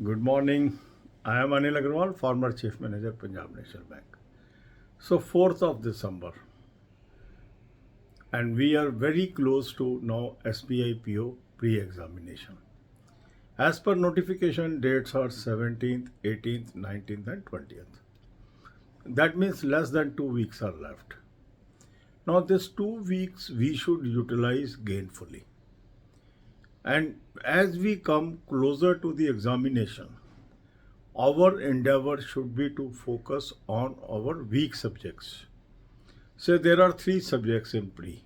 Good morning. I am Anil Agarwal, former Chief Manager, Punjab National Bank. So, 4th of December, and we are very close to now SBI PO pre-examination. As per notification, dates are 17th, 18th, 19th, and 20th. That means less than 2 weeks are left. Now, this 2 weeks we should utilize gainfully. And as we come closer to the examination, our endeavor should be to focus on our weak subjects. So there are three subjects in pre.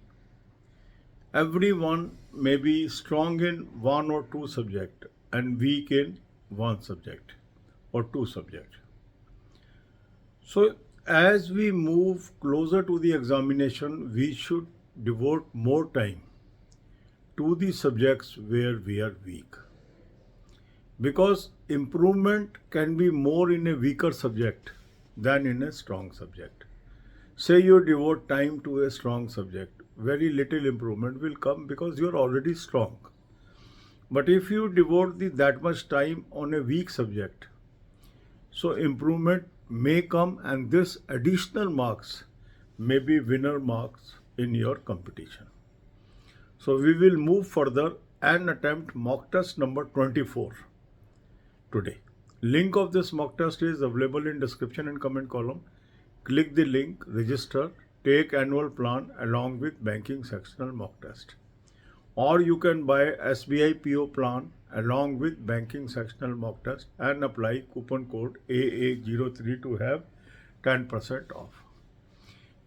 Everyone may be strong in one or two subject and weak in one subject or two subjects. So as we move closer to the examination, we should devote more time to the subjects where we are weak. Because improvement can be more in a weaker subject than in a strong subject. Say you devote time to a strong subject, very little improvement will come because you are already strong. But if you devote that much time on a weak subject, so improvement may come, and this additional marks may be winner marks in your competition. So we will move further and attempt mock test number 24 today. Link of this mock test is available in description and comment column. Click the link, register, take annual plan along with banking sectional mock test. Or you can buy SBI PO plan along with banking sectional mock test and apply coupon code AA03 to have 10% off.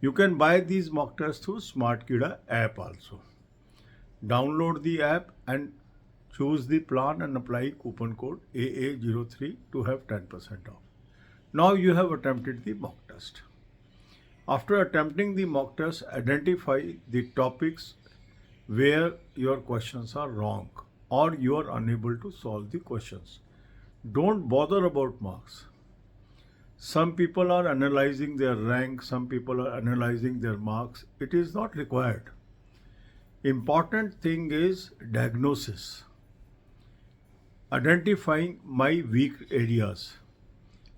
You can buy these mock tests through SmartKida app also. Download the app and choose the plan and apply coupon code AA03 to have 10% off. Now you have attempted the mock test. After attempting the mock test, identify the topics where your questions are wrong or you are unable to solve the questions. Don't bother about marks. Some people are analyzing their rank, some people are analyzing their marks. It is not required. Important thing is diagnosis. Identifying my weak areas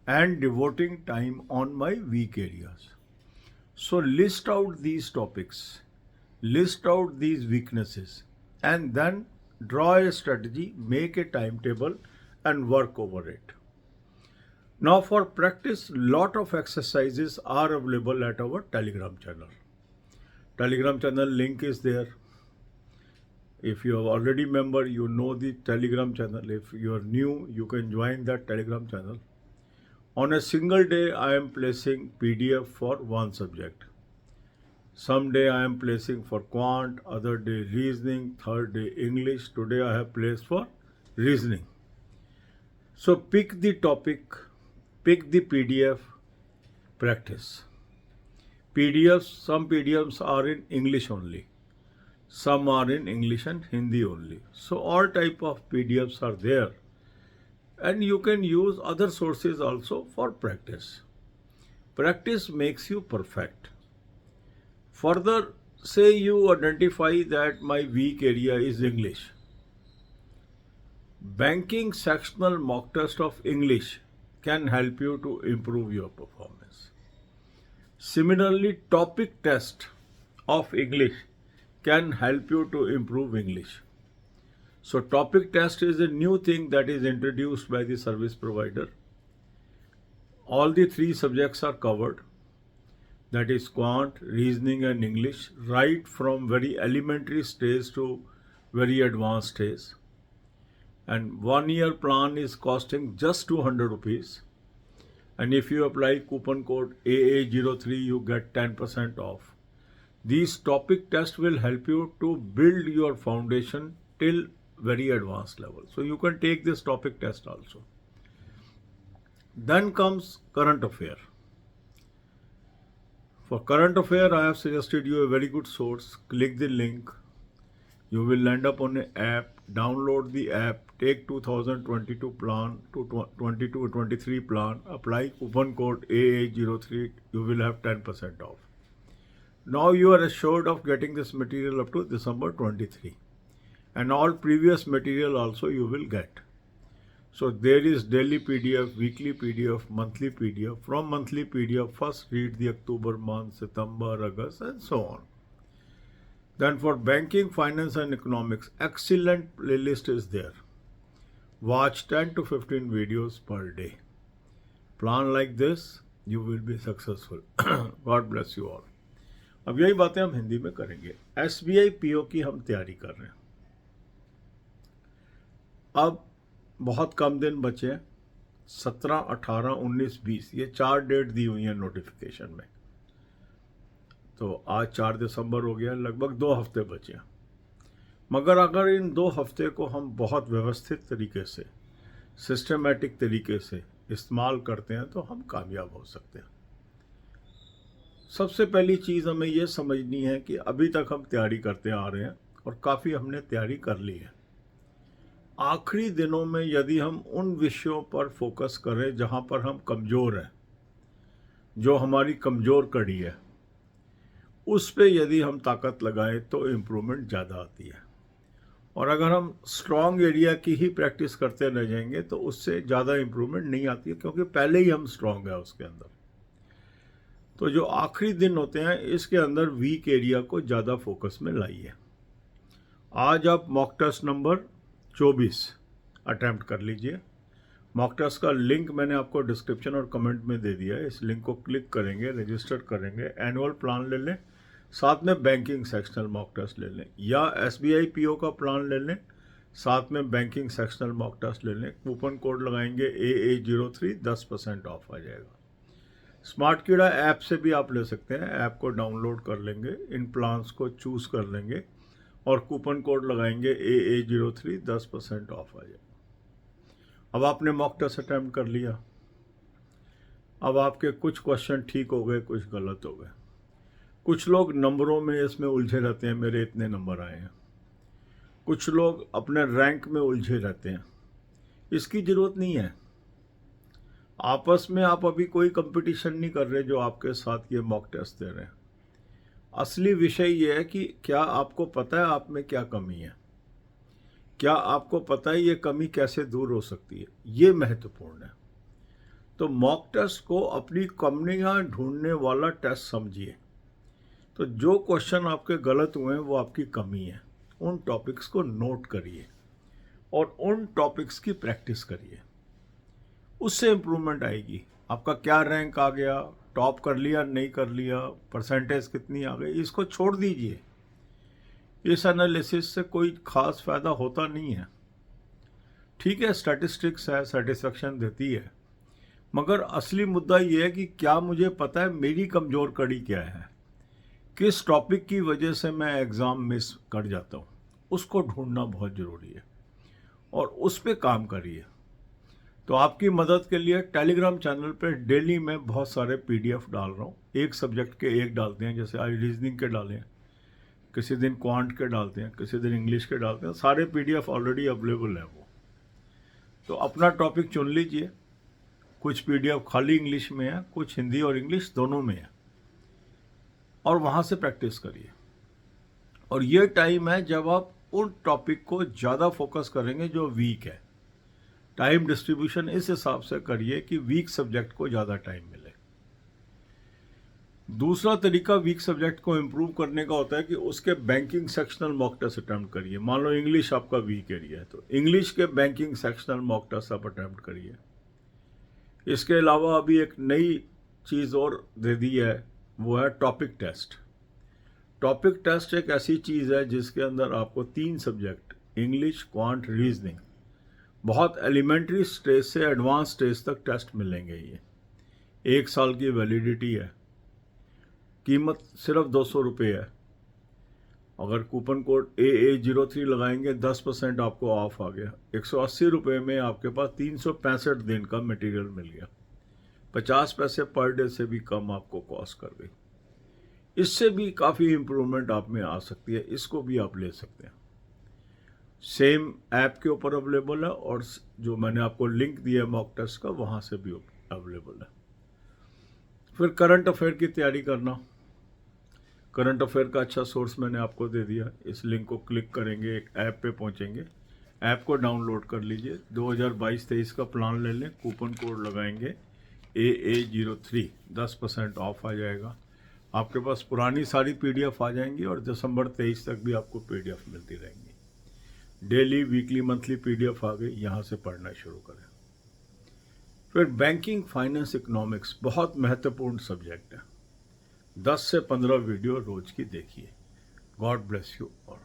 and devoting time on my weak areas. So list out these topics, list out these weaknesses, and then draw a strategy, make a timetable and work over it. Now for practice, lot of exercises are available at our Telegram channel. Telegram channel link is there. If you are already member, you know the Telegram channel. If you are new, you can join that Telegram channel. On a single day, I am placing PDF for one subject. Some day I am placing for quant, other day reasoning, third day English. Today I have placed for reasoning. So pick the topic, pick the PDF, practice. PDFs, some PDFs are in English only. Some are in English and Hindi only. So all type of PDFs are there. And you can use other sources also for practice. Practice makes you perfect. Further, say you identify that my weak area is English. Banking sectional mock test of English can help you to improve your performance. Similarly, topic test of English can help you to improve English. So topic test is a new thing that is introduced by the service provider. All the three subjects are covered. That is quant, reasoning and English, right from very elementary stage to very advanced stage. And 1 year plan is costing just 200 rupees. And if you apply coupon code AA03, you get 10% off. These topic tests will help you to build your foundation till very advanced level. So you can take this topic test also. Then comes current affair. For current affair, I have suggested you a very good source. Click the link. You will end up on an app. Download the app. Take 2022 plan to 22 23 plan. Apply coupon code AA03. You will have 10% off. Now you are assured of getting this material up to December 23. And all previous material also you will get. So there is daily PDF, weekly PDF, monthly PDF. From monthly PDF, first read the October month, September, August, and so on. Then for banking, finance, and economics, excellent playlist is there. Watch 10 to 15 videos per day. Plan like this, you will be successful. God bless you all. अब यही बातें हम हिंदी में करेंगे. SBI PO की हम तैयारी कर रहे हैं. अब बहुत कम दिन बचे हैं. 17, 18, 19, 20 ये 4 डेट दी हुई हैं नोटिफिकेशन में. तो आज 4 दिसंबर हो गया, लगभग 2 हफ्ते बचे हैं. मगर अगर इन 2 हफ्ते को हम बहुत व्यवस्थित तरीके से, सिस्टमेटिक तरीके से इस्तेमाल करते हैं तो हम कामयाब हो सकते हैं. सबसे पहली चीज़ हमें ये समझनी है कि अभी तक हम तैयारी करते आ रहे हैं और काफ़ी हमने तैयारी कर ली है. आखिरी दिनों में यदि हम उन विषयों पर फोकस करें जहाँ पर हम कमज़ोर हैं, जो हमारी कमज़ोर कड़ी है, उस पे यदि हम ताकत लगाएं तो इम्प्रूवमेंट ज़्यादा आती है. और अगर हम स्ट्रॉन्ग एरिया की ही प्रैक्टिस करते रह जाएंगे तो उससे ज़्यादा इम्प्रूवमेंट नहीं आती है, क्योंकि पहले ही हम स्ट्रॉन्ग है उसके अंदर. तो जो आखिरी दिन होते हैं इसके अंदर वीक एरिया को ज़्यादा फोकस में लाइए. आज आप मॉक टेस्ट नंबर 24 अटैम्प्ट कर लीजिए. मॉक टेस्ट का लिंक मैंने आपको डिस्क्रिप्शन और कमेंट में दे दिया है. इस लिंक को क्लिक करेंगे, रजिस्टर करेंगे, एनुअल प्लान ले लें, साथ में बैंकिंग सेक्शनल मॉक टेस्ट ले लें, या SBI PO का प्लान ले लें, साथ में बैंकिंग सेक्शनल मॉक टेस्ट ले लें. कूपन कोड लगाएंगे AA03, 10% ऑफ आ जाएगा. स्मार्ट कीड़ा ऐप से भी आप ले सकते हैं. ऐप को डाउनलोड कर लेंगे, इन प्लान्स को चूज़ कर लेंगे और कूपन कोड लगाएंगे AA03, 10% ऑफ आ जाएगा. अब आपने मॉक टेस्ट अटैम्प्ट कर लिया. अब आपके कुछ क्वेश्चन ठीक हो गए, कुछ गलत हो गए. कुछ लोग नंबरों में इसमें उलझे रहते हैं, मेरे इतने नंबर आए हैं. कुछ लोग अपने रैंक में उलझे रहते हैं. इसकी ज़रूरत नहीं है. आपस में आप अभी कोई कंपटीशन नहीं कर रहे जो आपके साथ ये मॉक टेस्ट दे रहे हैं. असली विषय ये है कि क्या आपको पता है आप में क्या कमी है, क्या आपको पता है ये कमी कैसे दूर हो सकती है. ये महत्वपूर्ण है. तो मॉक टेस्ट को अपनी कमियां ढूंढने वाला टेस्ट समझिए. तो जो क्वेश्चन आपके गलत हुए हैं वो आपकी कमी है. उन टॉपिक्स को नोट करिए और उन टॉपिक्स की प्रैक्टिस करिए. उससे इम्प्रूवमेंट आएगी. आपका क्या रैंक आ गया, टॉप कर लिया नहीं कर लिया, परसेंटेज कितनी आ गई, इसको छोड़ दीजिए. इस एनालिसिस से कोई ख़ास फ़ायदा होता नहीं है. ठीक है, स्टैटिस्टिक्स है, सेटिस्फेक्शन देती है, मगर असली मुद्दा ये है कि क्या मुझे पता है मेरी कमज़ोर कड़ी क्या है, किस टॉपिक की वजह से मैं एग्ज़ाम मिस कर जाता हूँ. उसको ढूंढना बहुत ज़रूरी है और उस पर काम करिए. तो आपकी मदद के लिए टेलीग्राम चैनल पर डेली मैं बहुत सारे PDF डाल रहा हूँ. एक सब्जेक्ट के एक डालते हैं, जैसे आज रीजनिंग के डालें, किसी दिन क्वांट के डालते हैं, किसी दिन इंग्लिश के डालते हैं. सारे PDF ऑलरेडी अवेलेबल हैं वो. तो अपना टॉपिक चुन लीजिए. कुछ PDF खाली इंग्लिश में है, कुछ हिंदी और इंग्लिश दोनों में है, और वहाँ से प्रैक्टिस करिए. और ये टाइम है जब आप उन टॉपिक को ज़्यादा फोकस करेंगे जो वीक है. टाइम डिस्ट्रीब्यूशन इस हिसाब से करिए कि वीक सब्जेक्ट को ज़्यादा टाइम मिले. दूसरा तरीका वीक सब्जेक्ट को इम्प्रूव करने का होता है कि उसके banking sectional mock test attempt करिए. मान लो इंग्लिश आपका वीक एरिया है तो इंग्लिश के बैंकिंग सेक्शनल मॉक टेस्ट आप अटैम्प्ट करिए. इसके अलावा अभी एक नई चीज़ और दे दी है, वो है टॉपिक टेस्ट. टॉपिक टेस्ट एक ऐसी चीज़ है जिसके अंदर आपको 3 सब्जेक्ट, इंग्लिश, क्वांट, रीजनिंग, बहुत एलिमेंट्री स्टेज से एडवांस स्टेज तक टेस्ट मिलेंगे. ये 1 साल की वैलिडिटी है. कीमत सिर्फ 200 रुपये है. अगर कूपन कोड AA03 लगाएंगे 10% आपको ऑफ आ गया. 180 रुपये में आपके पास 365 दिन का मटेरियल मिल गया. 50 पैसे पर डे से भी कम आपको कॉस्ट कर गई. इससे भी काफ़ी इम्प्रूवमेंट आप में आ सकती है. इसको भी आप ले सकते हैं. सेम ऐप के ऊपर अवेलेबल है और जो मैंने आपको लिंक दिया है मॉक टेस्ट का, वहाँ से भी अवेलेबल है. फिर करंट अफेयर की तैयारी करना. करंट अफेयर का अच्छा सोर्स मैंने आपको दे दिया. इस लिंक को क्लिक करेंगे, एक ऐप पे पहुँचेंगे, ऐप को डाउनलोड कर लीजिए, 2022-23 का प्लान ले लें, कूपन कोड लगाएंगे AA03, 10% ऑफ आ जाएगा। आपके पास पुरानी सारी PDF आ जाएंगी और दिसंबर 23 तक भी आपको PDF मिलती रहेंगी। डेली, वीकली, मंथली PDF आ गई, यहाँ से पढ़ना शुरू करें। फिर बैंकिंग, फाइनेंस, इकोनॉमिक्स बहुत महत्वपूर्ण सब्जेक्ट है। 10 से 15 वीडियो रोज की देखिए। God bless you all.